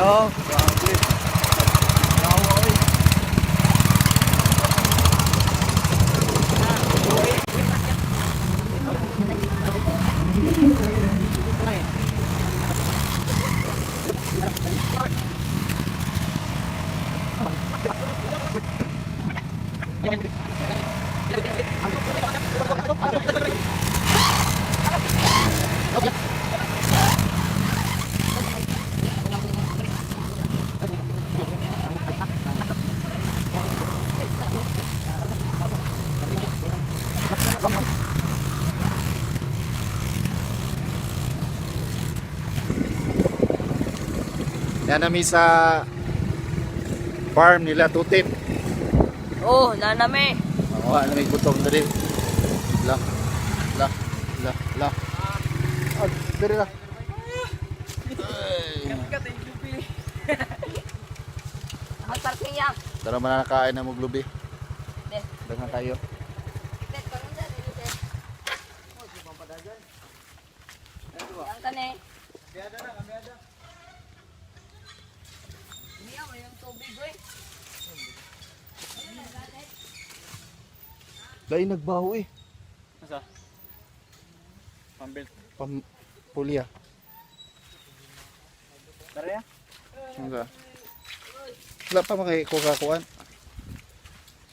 Oh, grabe. Nawa, oy. Yan nami sa farm nila Tutip. Oh, naname. Oo, ano may gutom dali. La. La. La. La. Ah, dali la. Magparking yan. Tara man nakain na mo glubi. Des. Dagan tayo. Des, parang dyan. Ang tane. Hindi mo yung tubig, oy. Dai nagbaho eh. Asa? Pambil. Pulya. Tara ya. Nga. Wala pa makikukuan.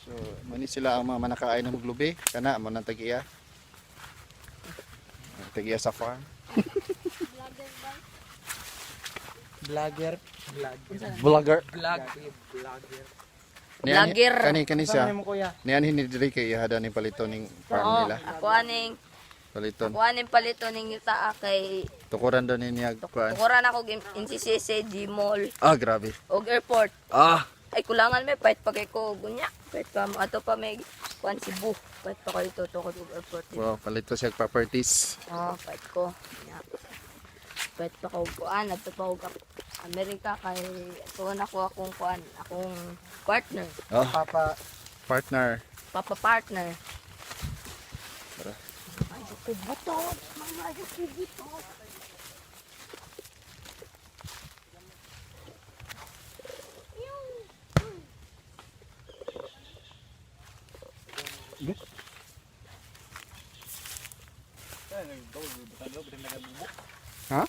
So, mani sila ang mga manakain ng glubi. Kana mo nang tagiya. Tagiya sa farm. Vlogger. Vlogger. Vlogger. Vlogger. Kani siya. Saan mo kuya? Niyan hinidiri kay ihada ni palito ning farm Oo, nila. Paliton. ako aning palito ning yuta kay Tukuran daw ni niya kuan. tukuran ako NCCC Mall Ah, grabe. og airport. Ah, Ay kulangan may fight pa kay ko gunya. Fight pa ato pa may kuan Cebu. Fight pa kay to og airport. wow, palito siya properties. Fight ko. Nya. Fight pa ko kuan adto pa og Amerika kay tuon ako akong kuan, akong partner, Oh, Papa. partner. papa partner. Tara. Ay, ko bato. Mga ay ko bato. Ha?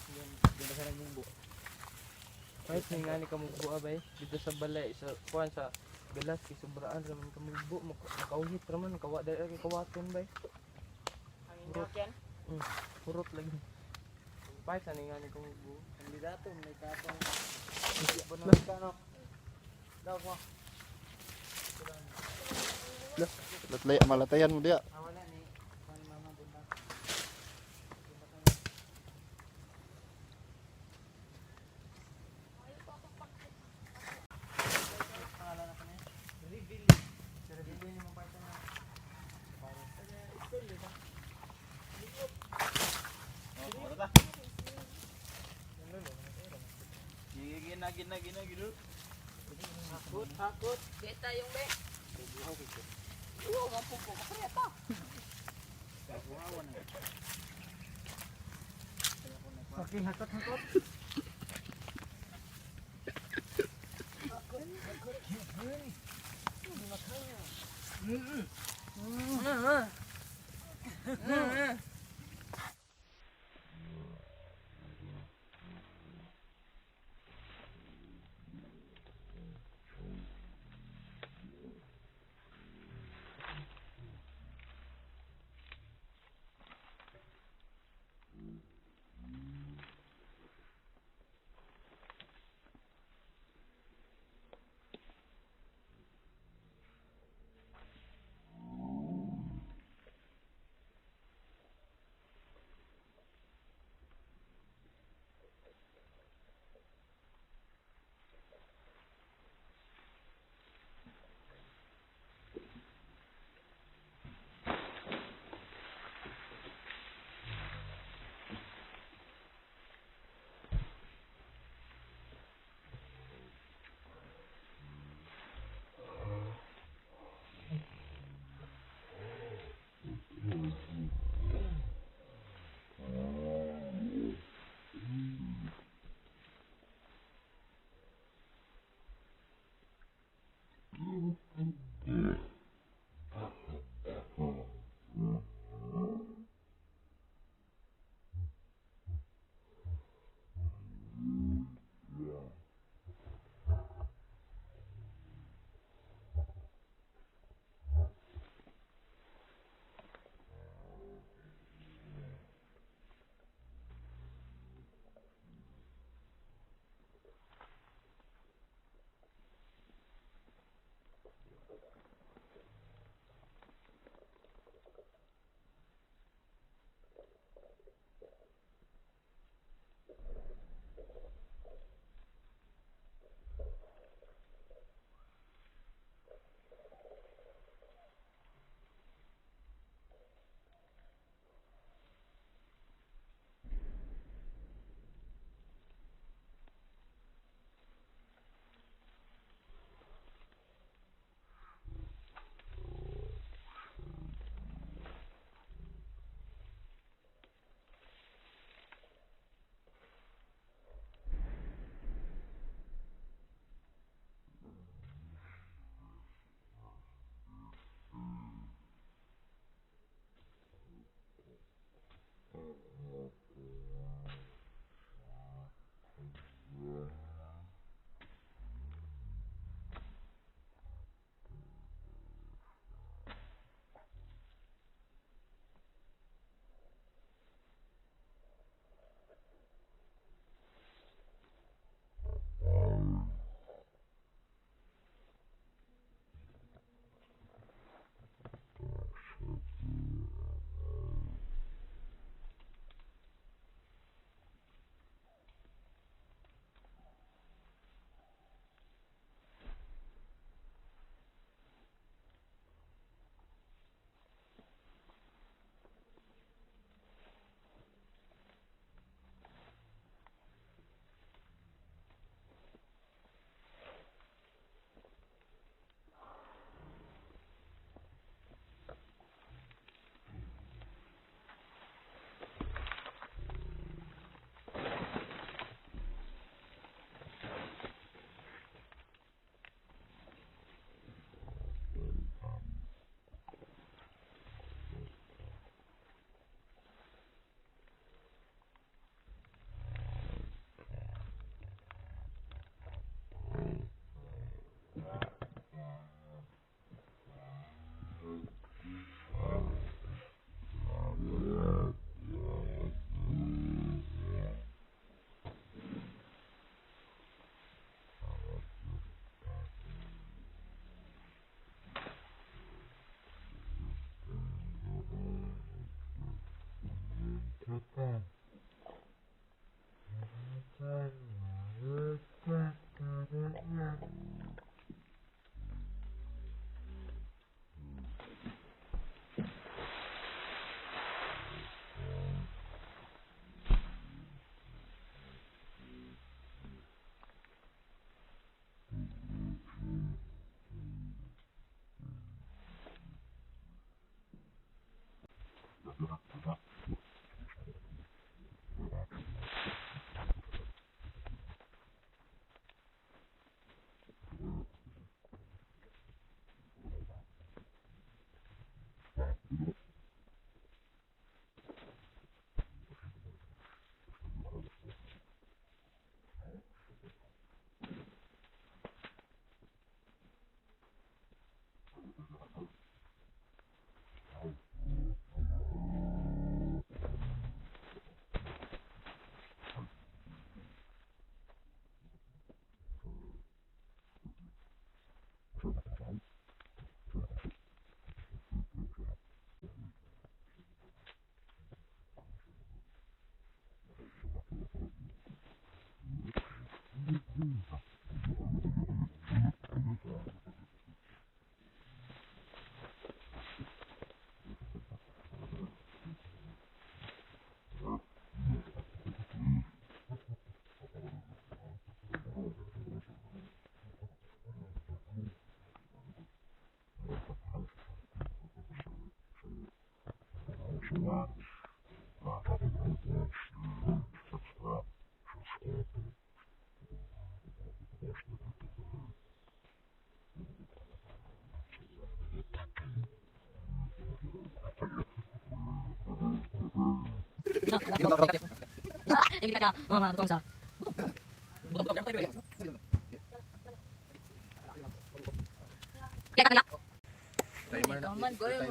Kahit nga ni kamugbo abay dito sa balay sa kuan sa galas kay sobraan raman kamugbo makauhit raman kawa dai kay kawaton bay. Purot lagi. Pay sa nga ni kamugbo. Kandidato may tapang. Kano? Daw ko. Latlay malatayan mo dia. Wala ni kuan mama bunda. Gina. Hakot. Beta yung be. Oo, mapupo ka preta. Okay, hakot.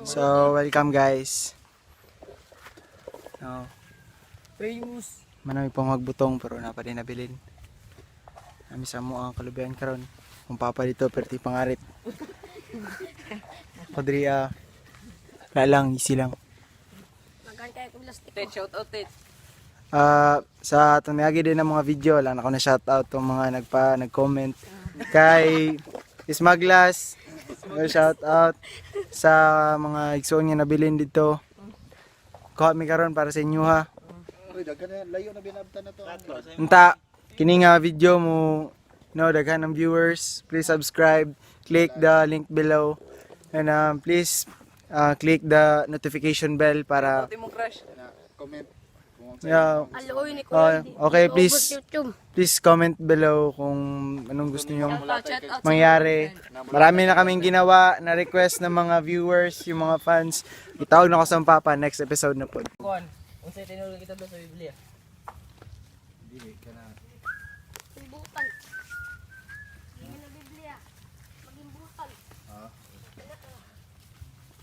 So, welcome guys. No, Famous. manami pong magbutong pero napa din nabilin. Kami sa mo ang kalubian karon. Kung papa dito perti pangarit. Kodria. Lang, easy lang. Tet, shout out tet. Sa tunayagi din ng mga video lang ako na shout out tong mga nag-comment kay Ismaglas. Shout out sa mga igsoon nga nabilin dito. Kuha mi karon para sa inyo ha. Uy, daghan na layo na binabtan na to. Unta kini nga video mo no daghan ng viewers, please subscribe, click the link below and please click the notification bell para Pati mong crush. Comment. yeah, Aloy ni okay, please comment below kung anong gusto niyo mangyari. Marami na kaming ginawa na request ng mga viewers, yung mga fans. Itawag na ko sa papa next episode na po. Kuan. Unsay tinulog kita sa Biblia? Dili kana. Imbutan. Hindi na Biblia. Magimbutan.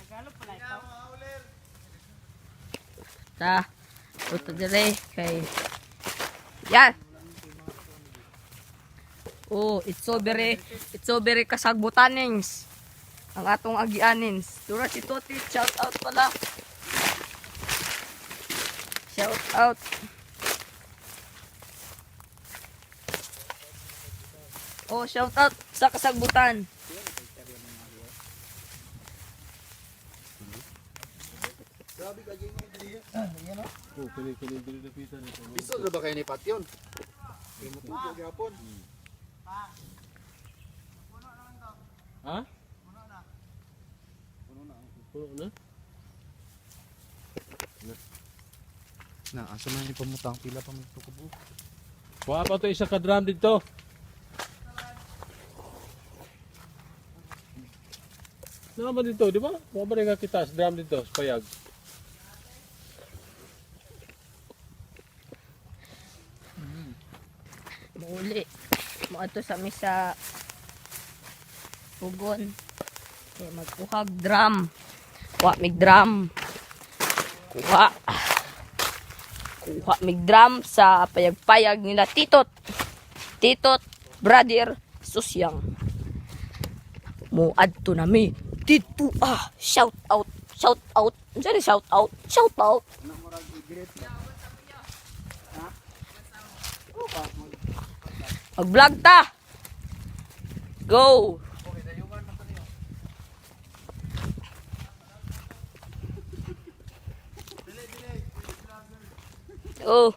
Tagalog pala ito. Ta. Puto dire kay. Yan. Oh, it's so very kasagbutanings. Ang atong agianins. Dura si Toti, shout out pala. Shout out. Oh, shout out sa kasagbutan. Biso na ba kayo ni Patyon? Lumutog gyapon. Ha? Puno na? Na, asa man ni pamutang pila pa man to kubo. Kuha pa ito isa ka drum dito. Naman dito, di ba? Kuha ba rin kita sa drum dito, sa payag. Mauli. Maato sa misa pugon. Okay, magkuhag drum. Kuha mig drum. Kuha mig drum sa payag-payag nila Titot. Titot, brother, Susyang. Muadto nami. Dito shout out. Shout out. Ano shout out? Shout out. Mag-vlog ta! Go! Oh.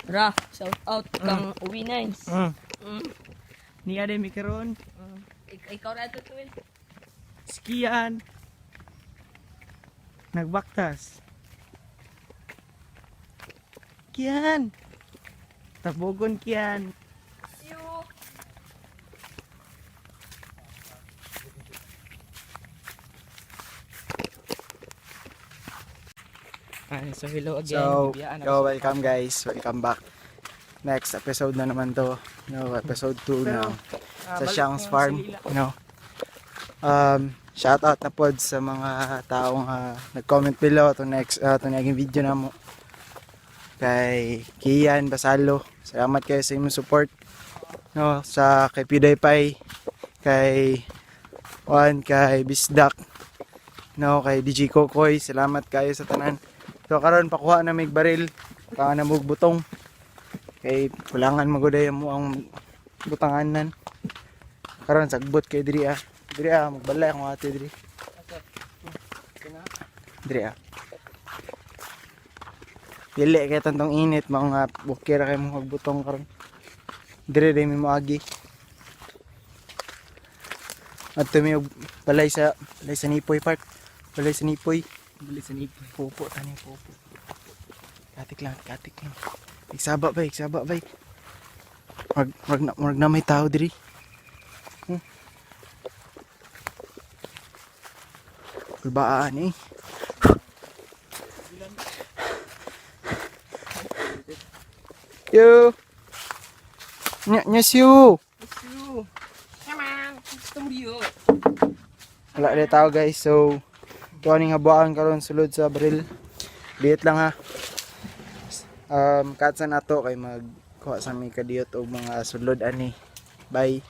Ra, shout out kang Uwi Nice. Niya din mikaron. Ikaw na ito, Twin. Skian. Nagbaktas. Kian. Tabogon kian. So hello again. So, Bibiyaan yo, ako sa- welcome guys. Welcome back. Next episode na naman to. No, episode 2 na sa balik Shangs nga Farm. silila. No. Shout out na pod sa mga taong nag-comment below to next to naging video na mo. Kay Kian Basalo. Salamat kayo sa inyong support. No, sa kay PewDiePie, kay Juan, kay Bisdak, no, kay DJ Kokoy. Salamat kayo sa tanan. So karon pakuha na mig baril, pa na mog butong. Kay kulangan maguday mo ang butanganan. Karon sagbot kay diri ah. Diri ah, magbalay akong ate diri. Diri ah. Dili kay tantong init mga bukira kay mo magbutong karon. Diri day mi moagi. At tumi balay sa Nipoy Park. Balay sa Nipoy. Bili sa nipo. Pupo tani pupo. Katik lang. Iksaba bay. Mag na may tao diri. Kulbaan eh. Yo. Nyasyu. Wala na tao guys. So tuwa ning habuan karon sulod sa baril. Liit lang ha. Katsa na to kay magkuha sa mi kadiyot og mga sulod ani. Bye.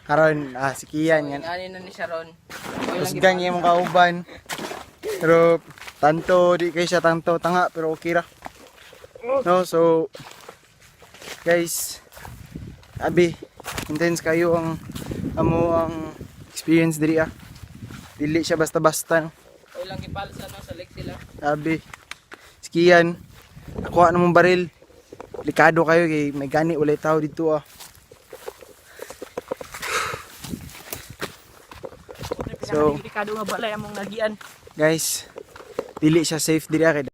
Karon si Kian yan. Ani na ni Sharon. Usgang yung kauban. Pero tanto di kay siya tanto tanga pero okay ra. No, so guys, abi intense kayo ang experience diri ah. Dili siya basta-basta no. Oy lang ipalsa no sa Lexi lang. Abi skian nakuha na mong baril. Likado kayo kay may gani ulay tao dito ah. So, Delikado nga balay among nagian. guys, dili siya safe diri kay.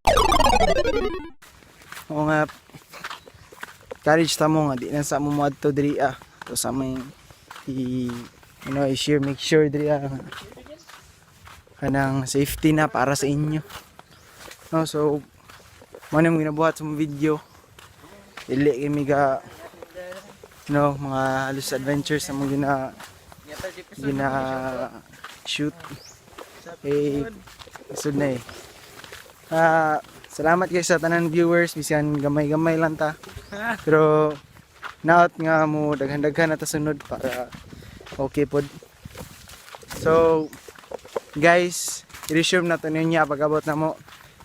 O nga courage ta mo nga di na sa mo moadto diri ah. So sa may i-share, make sure diri ah. Kanang safety na para sa inyo. No, so mo na ginabuhat sa mga video. Dili kami ga mga halos adventures na mga gina shoot isod na eh. Salamat guys sa tanan viewers, bisan gamay-gamay lang ta. Pero naot nga mo daghan-daghan na ta sunod para okay pod. So guys, i-resume na to niya pag-abot na mo.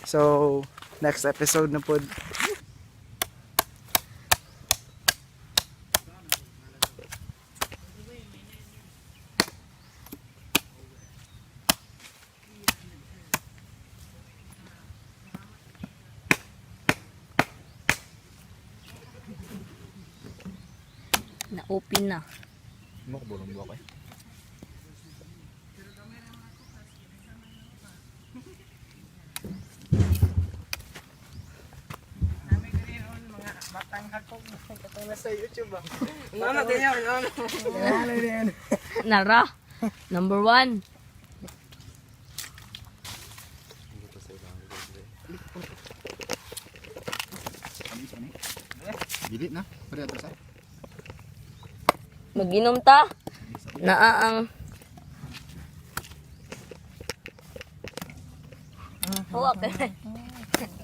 So next episode na pod. Na-open na. Mo ko bulong buwak eh. Nara. Number 1. Bilit na. Pwede ato sa. Mag-inom ta. Naaang. Huwag ka.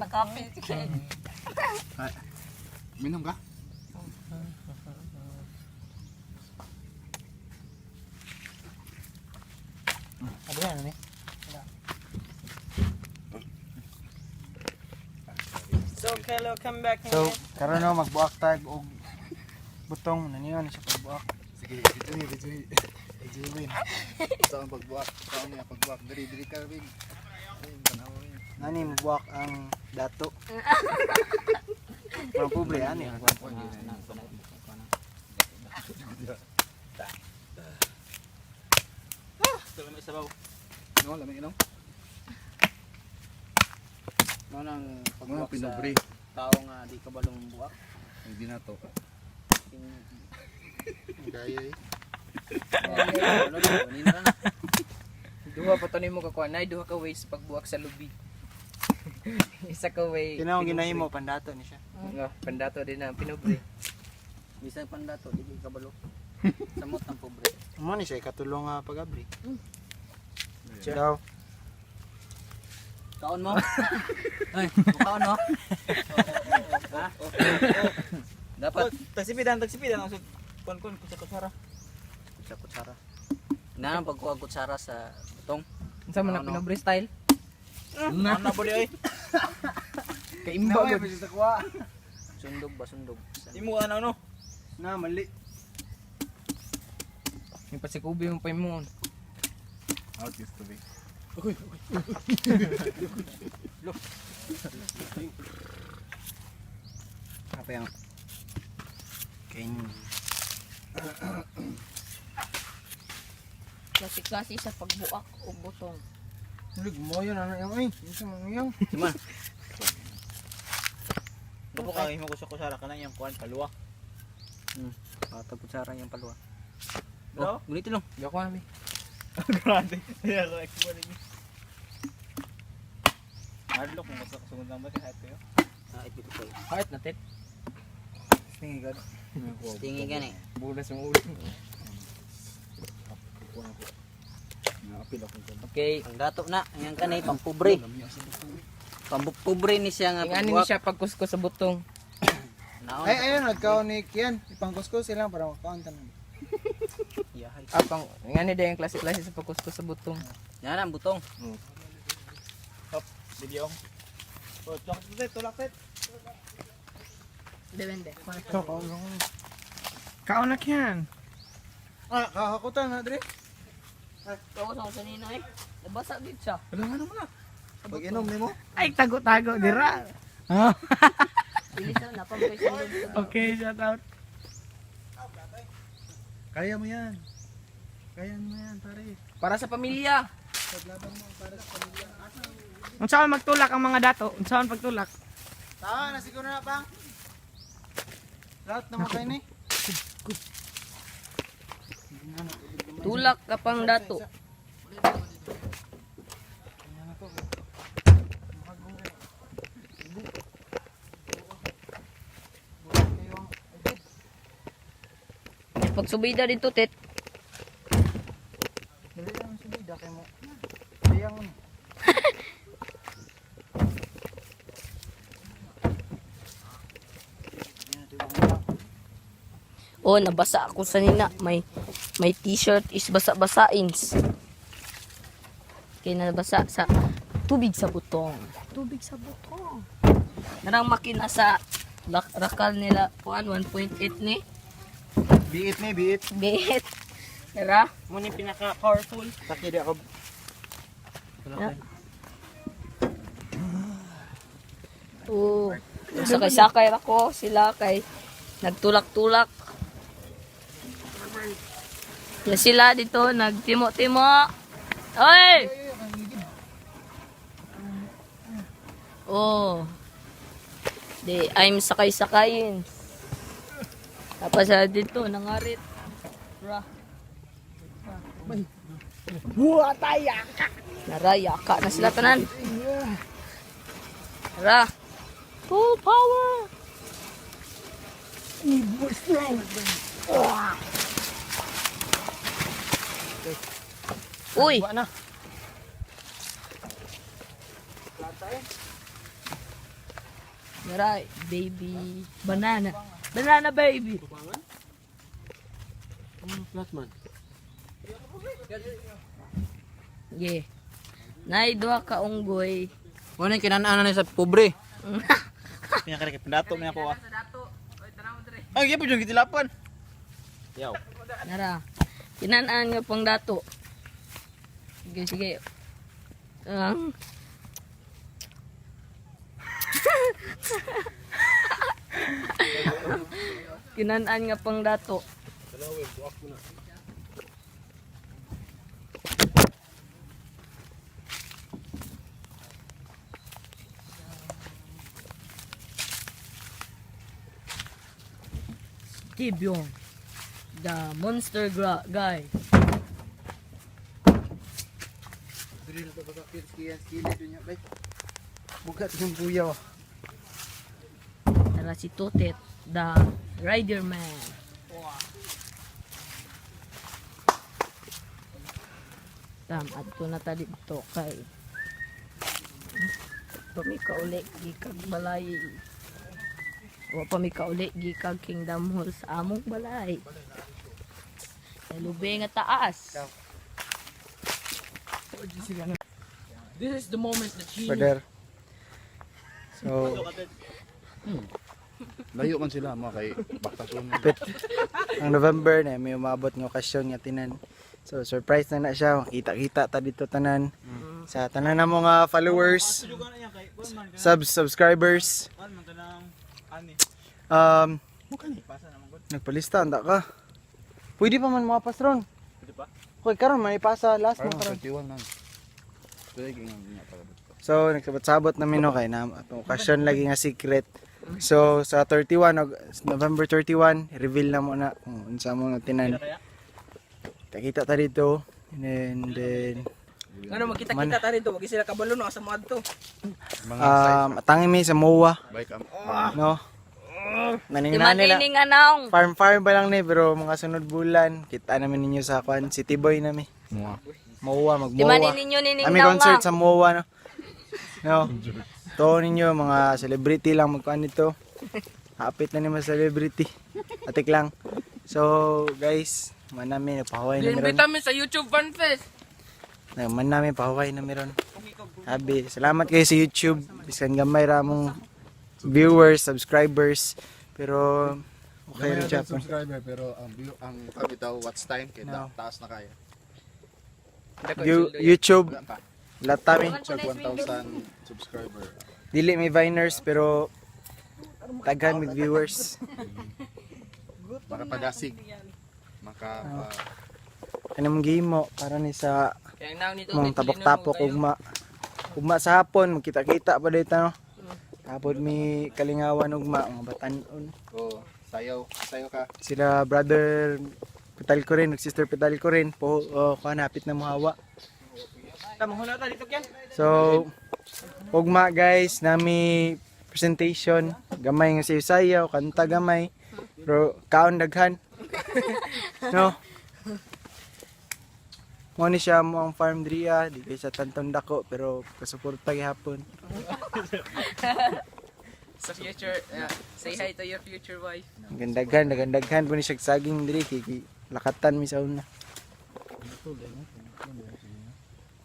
Nakapit ka. Minom ka? Ano yan, So, karon no magbuak tag og butong naniyo ni sa pagbuak. Sige, dito Edwin. Saan pagbuak? Saan niya pagbuak? Diri ka Win. Ayun, panawin. Nani magbuak ang dato. Mga pobre ani ang kuwan. No, lamig no? Mo nang Mga pagbuwak sa pinobre. tao nga di ka balong buwak. Hindi na to. Ting- Kaya eh. Ano na, kanina na. Duha pa to nimo kakuan, nay duha ka ways pagbuwak sa lubi. Isa ka way. Kinaong ginahimo pandato ni siya. Nga, pandato din na pinobre. Bisag pandato di ka balo. Samot ng pobre. Mo ni siya katulong nga pag-abri. Daw. Kaon mo? Ay, kaon mo? Ha? Dapat Tagsipidan ang kon kutsara. sa kutsara. Inaan pagkuha kutsara sa butong. Unsa man na Ano? pinobre style? Ano na body ay? Kaimba gud. Sundog ba sundog? Imo ano? Na mali. Yung pasikubi mo pa mo. Out used to be. Apa yang kainin? Klase-klase sa pagbuak o butong. Lig mo yun ano yung ay. Isa mo yung. Cuman, Kapo ka imo ko sa kusara kana yang kuan paluwa. patag kutsara yung paluwa. Bro? Oh, gunit lang. Gako ami. Grabe. Kaya ko expo ni. Hardlock mo sa sungod lang ba kahit kayo? Ah, ito ko. Heart na tet. Tingin ka. Tingi gani. Bulas yung ulo. Naapil ako ko. Okay. Ang dato na, yang kanay pampobre. Pampobre ni siya nga Ingani ni siya pagkusko sa butong. Naon. Ay ayun nagkaon ni Kian. Ipangkuskus sila para makaon tanan. Yahay. Apang ingani day yung klase-klase sa pagkusko sa butong. Yan ang butong. Video. Oh, tulak tet. Depende. Kaon na Kian. Ah, kahakutan na dire. Ako sa kanina eh. Nabasa din siya. Pag inom nimo, Ay tago-tago dira. Bilis na napampoy sa loob. Okay, shout out. kaya mo yan. Kaya mo yan, pare. Para sa pamilya. Unsaon magtulak ang mga dato? Unsaon pagtulak? Tawa na siguro na pang. Lahat na makay ni. Tulak ka pang dato. Pagsubida dito, tet. Dili lang subida kay mo. Diyang mo. Oh, nabasa ako sa nina. May t-shirt is basa-basain. Kaya nabasa sa tubig sa butong. Tubig sa butong. Narang makina sa rakal nila. 1.8 ni. Biit ni, biit. Biit. Tara. Mo ni pinaka powerful. Taki di ako. Oo. Sakay-sakay ako sila kay nagtulak-tulak. Ya sila dito nagtimo-timo. Oy! Oh. Di I'm sakay-sakayin. Tapos dito nangarit. Ra. Buhatayaka. Narayaka na sila tanan. Ra. Full power. Uy. Wa na. Right, baby. Banana. Banana baby. Flatman. Yeah. Nay duha ka unggoy. Ano yung kinanaan na sa pobre? Pinakari kay pendato niya ko. Sa dato. Oy, tanaw dire. Ay, gyapon yung gitilapan. Yaw. Nara. Kinanaan nga pang dato. Sige, sige. Kinanaan nga pang dato. Tibyong, the monster guy. Diri na to baka skillet dunya bay. Bugat yung buyaw. Tara si Totet, the Rider Man. Adto na ta dito kay pamikauli gikag balay. Wa pamikauli gikag Kingdom Hall sa among balay. Lubeng nga taas. This is the moment that she Brother. So, Layo man sila mga kay baktason. ang November na may umabot ng okasyon nga tinan. So surprise na siya, kita-kita ta dito tanan. Sa tanan na mga followers, subscribers. Nagpalista anda ka. Pwede pa man mga pasron. Pwede pa? Okay, karon man ipasa last mo Parang karon. 31 lang. Pwede nga niya para dito. So nagsabot-sabot namin no kay na atong okasyon lagi nga secret. So sa 31 November 31, reveal na mo na kung unsa mo nga tinan. Kita ta dito. And then Ano makita-kita ta rito, wag sila kabalo no asa mo adto. atangi mi sa MOA, Bike am. no? Di Naningan man nila. ining anong. Farm ba lang ni pero mga sunod bulan kita namin ninyo sa kwan City Boy nami. MOA Di man mag-MOA. ninyo nining Kami concert sa MOA no. No. To ninyo mga celebrity lang magkuan nito. Hapit na ni mga celebrity. Atik lang. So guys, man namin pahuway na meron. Invite sa YouTube Fan Fest. Man namin pahuway na meron. Sabi, salamat kayo sa YouTube. Biskan gamay ra mong viewers, subscribers. Pero okay rin siya. Subscriber pero ang view ang bitaw watch time kay No. taas na kaya. YouTube, Wala pa. latami. Check 1,000 subscriber. Dili may Viners pero taghan may viewers. Makapagasig. Maka Kanang game mo para ni sa Kaya now nito mong tapok-tapok ugma. Ugma sa hapon magkita-kita pa dito no. Tapos may kalingawan ugma mga batanon. oh, sayaw ka. Sila brother Petal ko rin, sister Petal ko rin po kanapit na muhawa. Tama huna ta dito kyan. So ugma guys nami presentation gamay nga sayaw kanta gamay pero kaon daghan. No. Mo ni siya mo ang farm diriya, di kay sa tanton dako pero kasuporta gihapon. Sa future, say hi to your future wife. Gandaghan po ni siya saging diri kay lakatan mi sa una.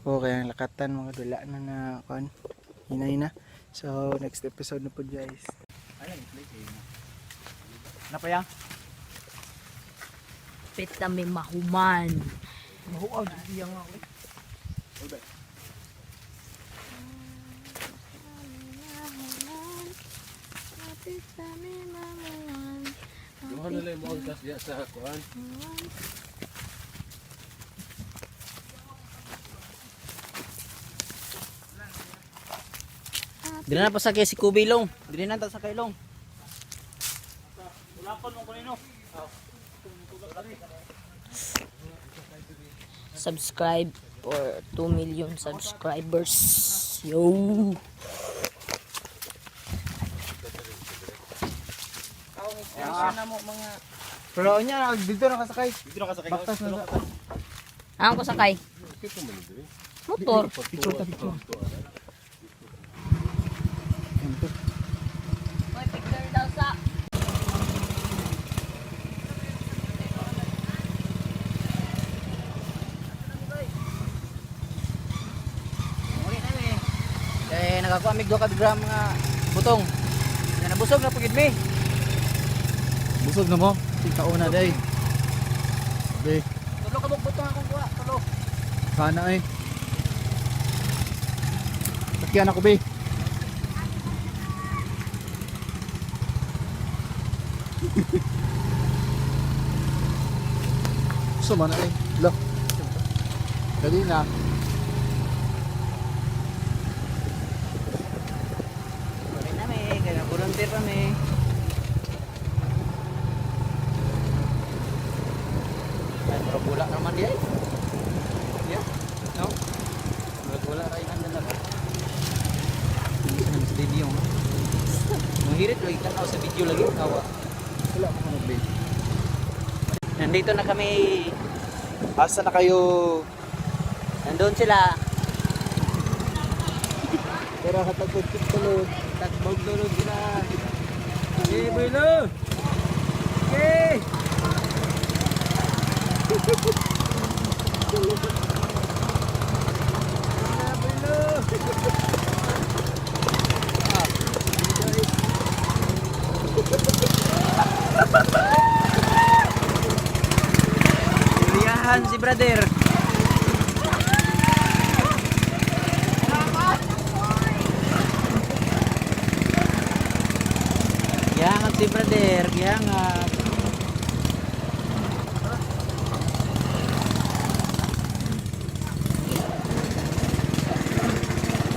Okay, ang lakatan mga dula na kon. Hinay na. So next episode na po guys. Ano pa yan? Pit na may mahuman. Mahuaw diyan nga ako. Ano na lang mo ang diya sa kuan. Dili na pa sa kay si Kubilong. Dili na ta sa kailong. Subscribe for 2 million subscribers. Yo. Na mo mga Pero nya dito na kasakay. Dito na ka sa kay. Baktas na. Ang ko sakay. Motor. May picture daw sa. Nagakuha mig 2 ka gram nga butong. Nabusog na pagid mi. Busog na mo? Ikaw na day. Be, Tulo ka butong akong kuha, tulo. sana eh. Sakyan ako be. Gusto man eh. Look. Dali na. Balik na mi, kaya volunteer pa mi. Ay, pero bulak naman di ay. Yeah. No? Wala rin ang dalaga. Hindi siya sa video. Mahirit lagi kan sa video lagi kawa. Wala ko na be. Nandito na kami. Asa na kayo? Nandun sila. Pero katagod tulog. Tagbog tulog sila. Okay, Bilo. Okay. Iliyahan si brother. Gihangat si brother, gihangat.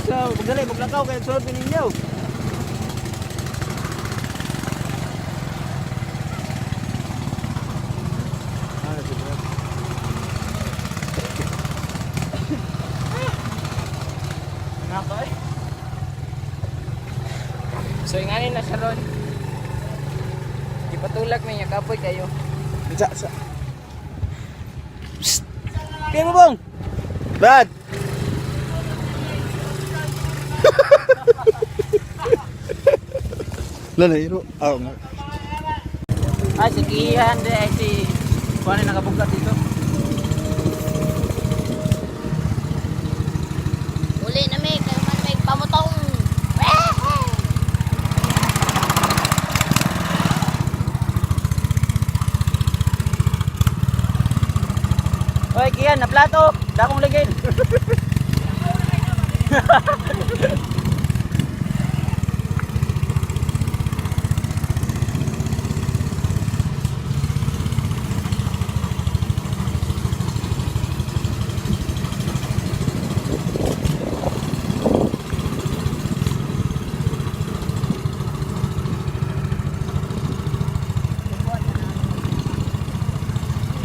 So, magdali, maglakaw kayo sulod ninyo. Nakay? So inganin na siya ron. Ipatulak mo yung kapoy kayo. Sa. Kaya mo bang? Brad. Lalero. Ah, nga. Ay, si Kihan de, ay si... Kuha na nakabugat dito. Uli na may, kaya man may pamutong. Oy, Kihan, na plato. Dakong ligin.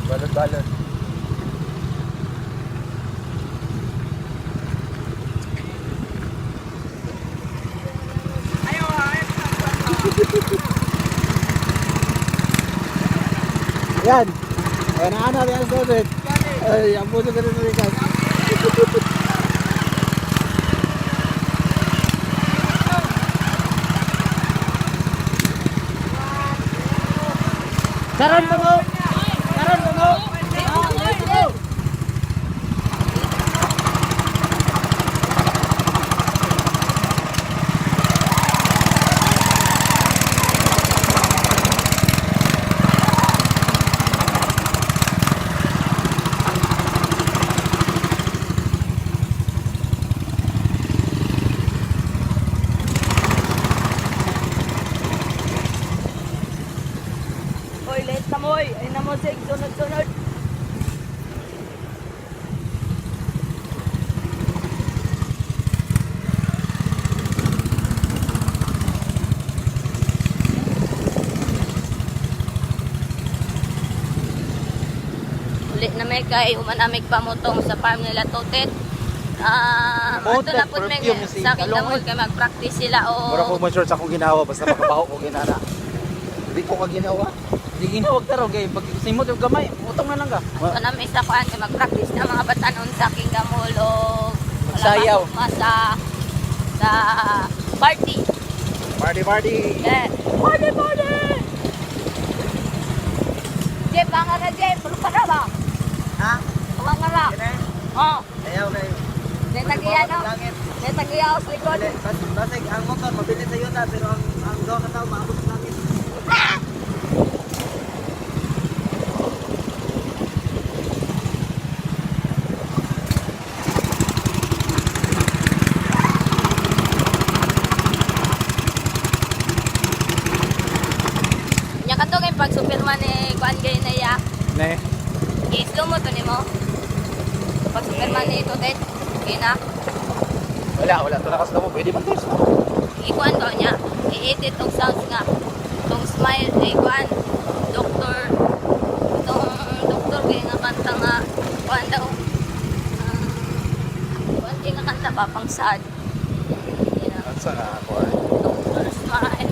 Balot-balot. Yan. Ay, naana yan sa ulit. Ay, ang puso ka rin nalikas. Karon tungo. Karon tungo. Oy, late na mo, ay na mo sig, sunod-sunod. Uli na may kay humanamig pamutong sa farm nila Totet. Ito na po may sa akin na mo kay mag-practice sila o Mura ko ma-short sa akong ginawa basta makabaho ko ginana. Hindi ko ka ginawa. Di ginawag taro kay pag simot yung gamay, utong na lang ka. ito na may sa kuan kay mag-practice na mga batanon sa aking gamol o Magsayaw. sa party. Party. Yeah. Party! Jeff, banga na Jeff, tulog ka na ba? Ha? Banga na. Oh. Ayaw kayo. Netagiya no? Netagiya ako sa likod. Basig, ang motor, mabilis sa yuta, pero ang daw na tao, maabot sa langit. Nya kato kay pag Superman ni kuan gay na ya. Ne. I-slow mo to nimo. Pag Superman ni Tutet, kina Wala to nakas mo. Pwede man test. ikuan ko niya. I-edit tong sounds nga. Tong smile kuan. Doktor. Tong doktor kay nga kanta nga kuan daw. Kuan kay nga kanta ba pang sad. Sa nga ako ay. Doktor smile.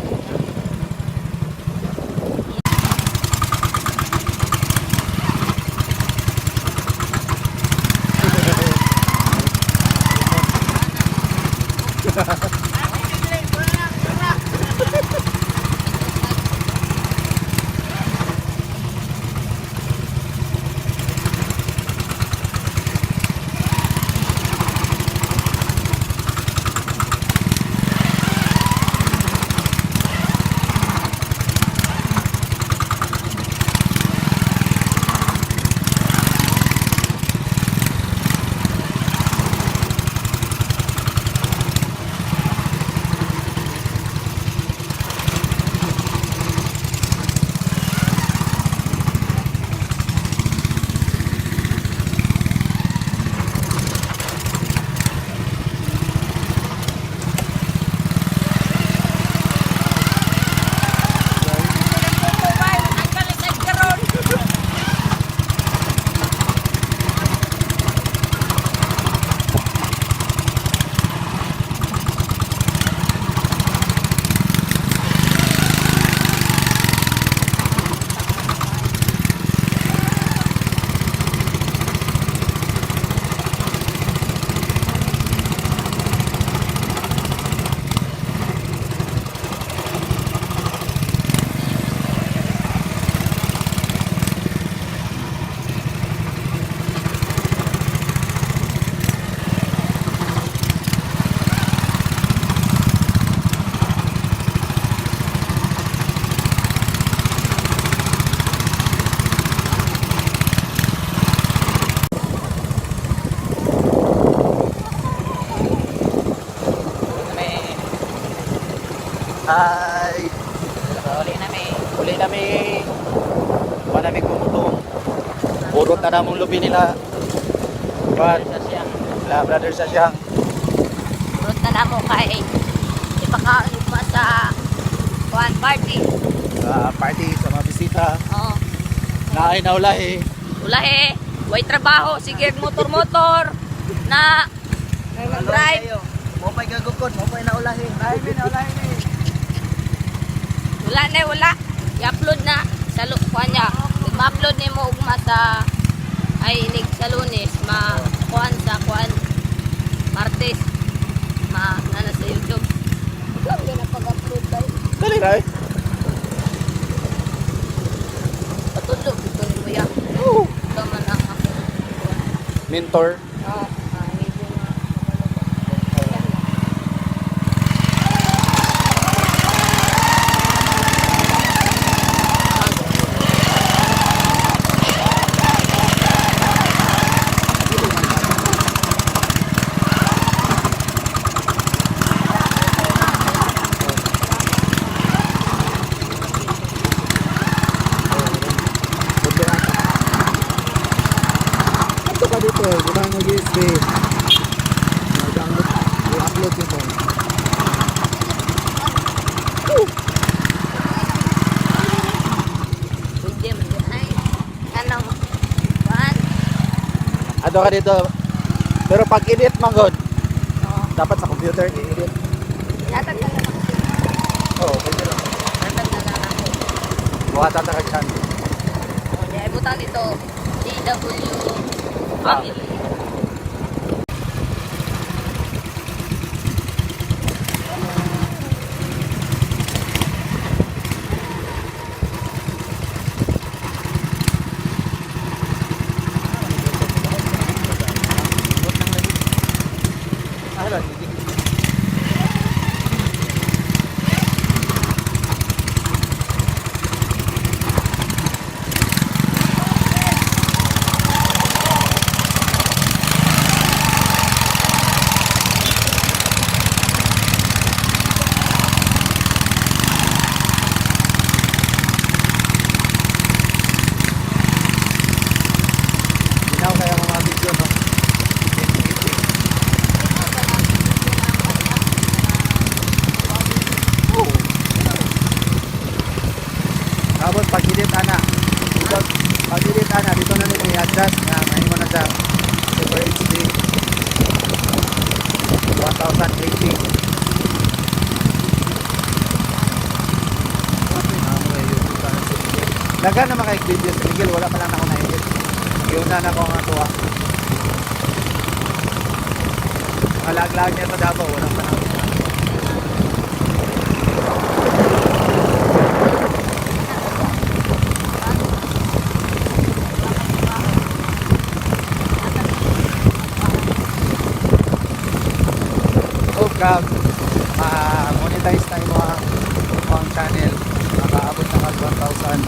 Ay, uli namin. Wala namin kumutong. Urot na namong lubi nila. But, brother sa siyang. Urot na na mo kay ipakaon mo sa kuan party. Sa party, sa mga bisita. Oh. Naay na ulahi. Ulahe, way trabaho, sige motor-motor na drive. Mo pa'y gagukod, mo pa'y naulahi. Wala. I-upload na sa kuan niya. Ma-upload ni mo ugma sa ay inig sa Lunes, kuan sa kuan Martes. Nana sa YouTube. Ikaw na pag-upload ba? Dali na eh. Patulog ito ni Kuya. Ito man ang ako. Mentor. Medyo na Ito ka dito, di ba nag-USB? I-upload nito. pwede man din. Ay, anong kuan? Ato ka dito. Pero pag edit magod, Oo. dapat sa computer i-edit. Natag na lang ako. Oo, pwede lang. Natag na lang ako. Buhatan na kagyan. Kaya ibutan ito, DW Family. 2018. Dagan na maka-video sa Miguel, wala pa lang ako na-edit. Yun na ako nga tuwa. Malag-lag niya ito dapat, walang panahon. Hope ka monetize na yung mga channel. Makaabot na mag 1,000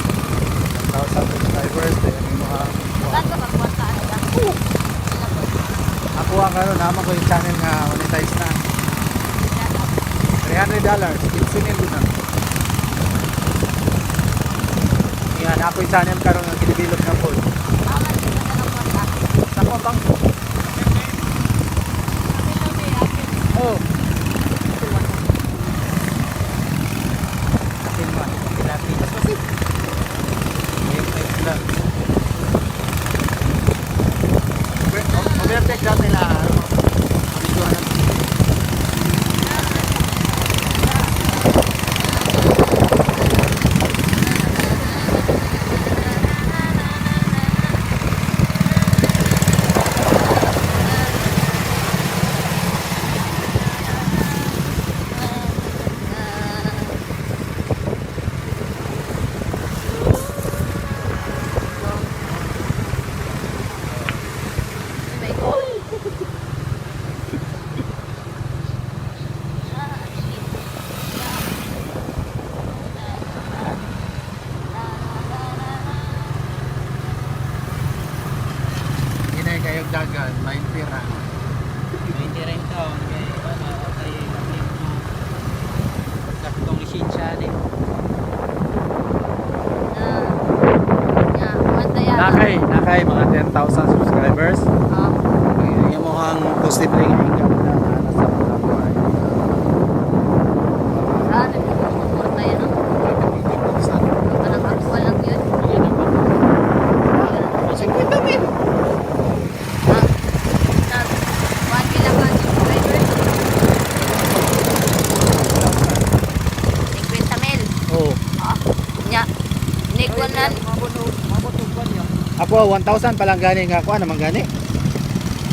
subscribers. Kaya may mga Saan ka magpunta? Ano ba? ako ang naman ko yung channel nga monetize na. $300. 15 mil na. Yan, ako yung channel karon nga kidevelop na po. Aman, hindi ka na magpunta. Sa ko bang? Oh. Akin mo, pinati. Mas masip. Ayun lang. Overtake dati na. Amigo na. Hinay kayong dagan, main pira. Hindi rin taon kay kay saktong lisensya ni. Nakay mga 10,000 subscribers. Yung mukhang posibleng income na nasa mga buhay. Saan? Magpunta yan, no? Parang actual lang yun. 50 mil. One bilang ka, subscribers. 50 mil. Oo. Nya. Nigunan. Ako 1,000 palang gani nga ako naman gani.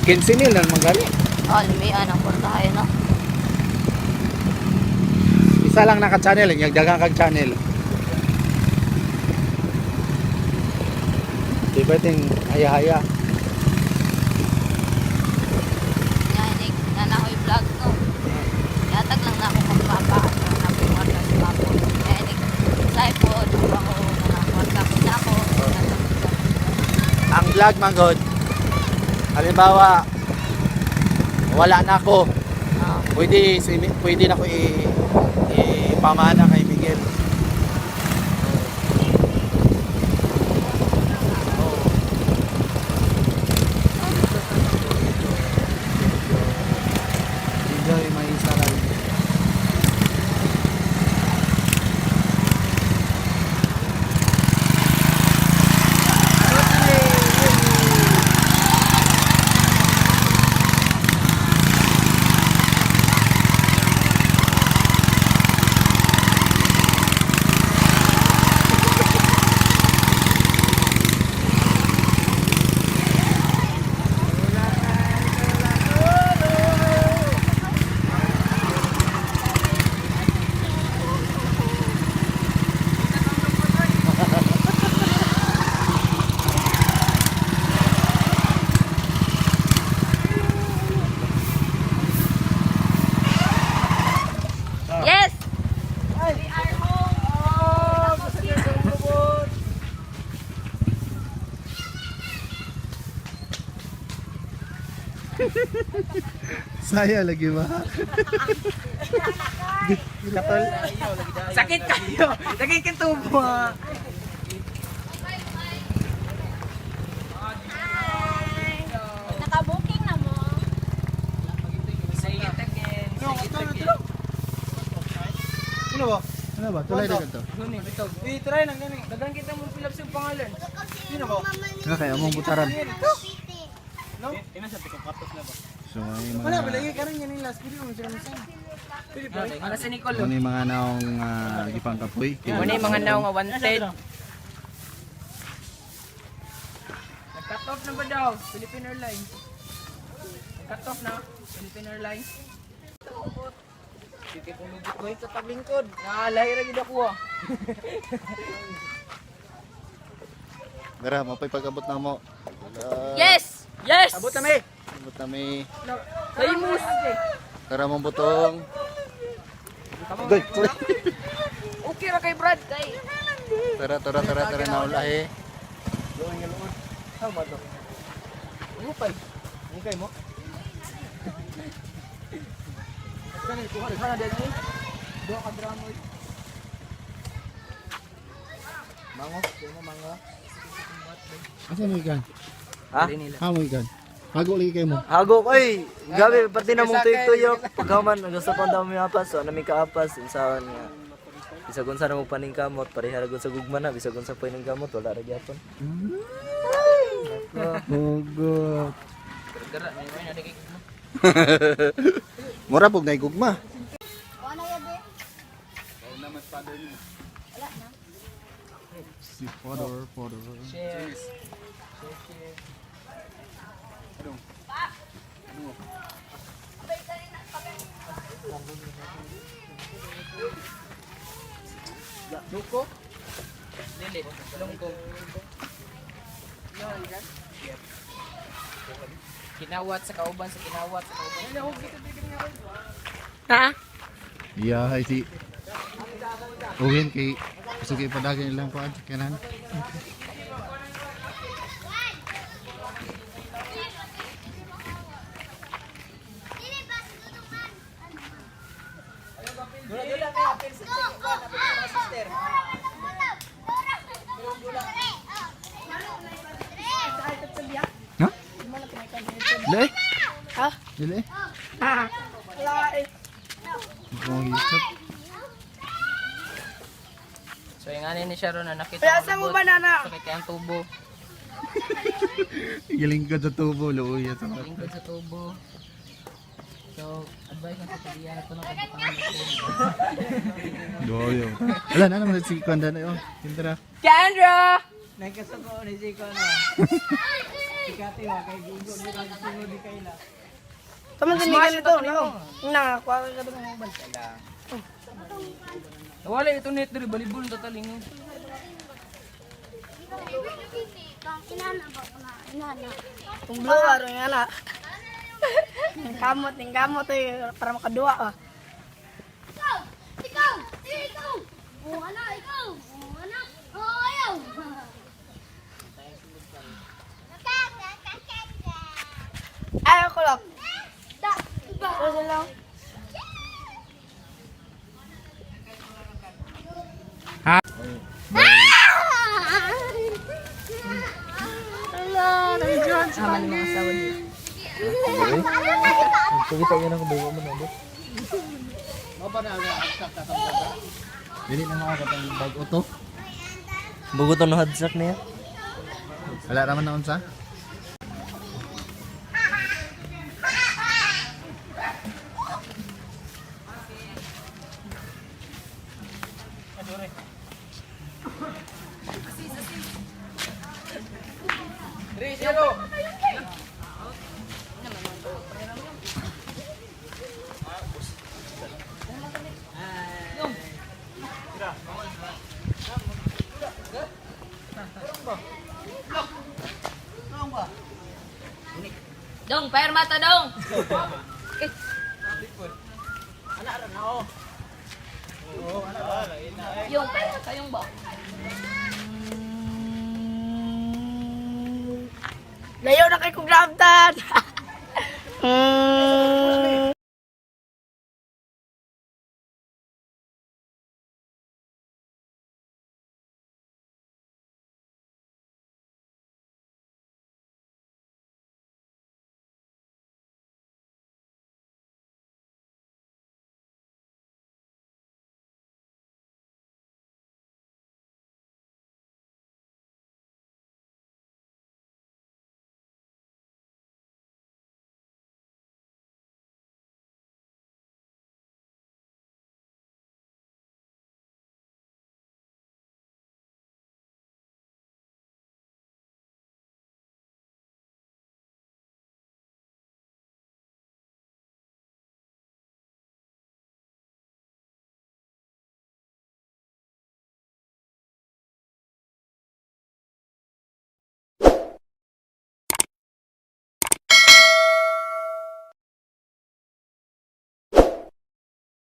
15 mil na naman gani. Oh, lumian ang portahe, no? Isa lang naka-channel, yung dagang kag channel. Di ba ting haya-haya? Nya, inig na nakoy vlog, no? Yatag lang na ako magpapa. Ano na po yung marka sa papo. Kaya inig, say po, doon ako na marka ko na ako. Ang vlog man god. Halimbawa, wala na ako. Pwede na ko ipamana kay Miguel. Enjoy my saral. Yes! Saya lagi ba? Katol. Sakit kayo. Sakit ka tubo. Naka-booking na mo. Say it again. Ano ba? Ano ba? Tulay na ganito. Gani, bitaw. Try lang gani. Dagan kita mo fill up sa pangalan. Okay, among butaran. Ina sa 4 na ba? So may mga Ano si Nicole? ano yung mga naong ipang kapoy. Muna yung mga naong nga wanted. Nag-cut off na ba daw? Philippine Airlines. Nag-cut off na? Philippine Airlines. Sige kung lugit ko sa taglingkod. Nakalahi rin ako ah. Gara, mapay pag-abot na mo. Yes! Yes! Abot kami! Abot na may Famous! karamang butong. Okay ra kay Brad. Kay Tara na ulahi. Tama to. Ano pa? Ano kayo mo? Kani ko ha dali. Do ka drama. Mango, mo mango. Asa mo ikan? Ha? Ha mo ikan? Hago lagi kayo mo. Hago ko gabi pati na mong tuyok-tuyok. Pagkaman gusto ko daw mi apas, so nami kaapas insaon nga. Bisa gun sa mo paning kamot, parehara gun sa gugma na, bisa gun sa paning kamot wala ra gyapon. Hugot. Gara may na dikik mo. Mura pug naigugma. Si Fodor. Cheers. Luko? Dili, lungkong. Kinawat sa kauban sa kinawat sa kauban. Ha? Yeah, hi si. Uwin kay gusto kay padagin ilang kuan kanan. Ha? Dili? Ha? Dili? Ha? Wala eh. Mukhang hisap. So yung ani ni Sharon na nakita Kaya saan mo banana? Sakit kaya ang tubo. Gilingkod sa tubo, luuya sa mga. Lingkod sa tubo. So, advice na sa pagdiyan ito ng kapitangan natin. Doyo. Wala na naman si Kwanda na yun. Tintara. Kendra! Nagkasuko ni Zico na. Sikati wa kay Gigo di ka sunod di kaila. Tama din ni ganito, no? Nakakuha ka doon ng mobile. Wala ito net diri balibol tataling. Kung blue aro nga na. Ning kamot eh para makadua ah. Ayaw ko lang. Wala lang. Kita yan ako bawa mo na mo. Dili na mga katang bago to. Bugo to no hadsak niya. Wala naman na unsa. Dong, pair mata dong. Yung pair mata yung ba? Layo na kay kong grabtan.